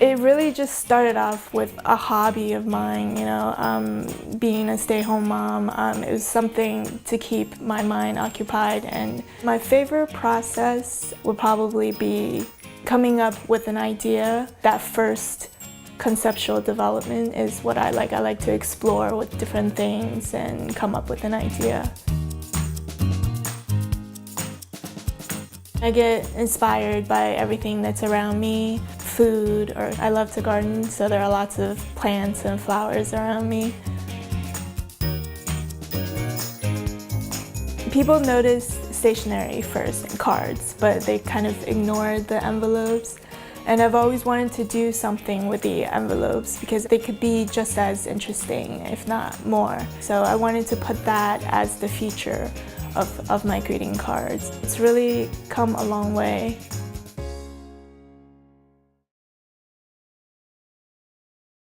It really just started off with a hobby of mine, being a stay-at-home mom. It was something to keep my mind occupied, and my favorite process would probably be coming up with an idea. That first conceptual development is what I like. I like to explore with different things and come up with an idea. I get inspired by everything that's around me, food, or I love to garden, so there are lots of plants and flowers around me. People notice stationery first and cards, but they kind of ignore the envelopes. And I've always wanted to do something with the envelopes because they could be just as interesting, if not more. So I wanted to put that as the feature of my greeting cards. It's really come a long way.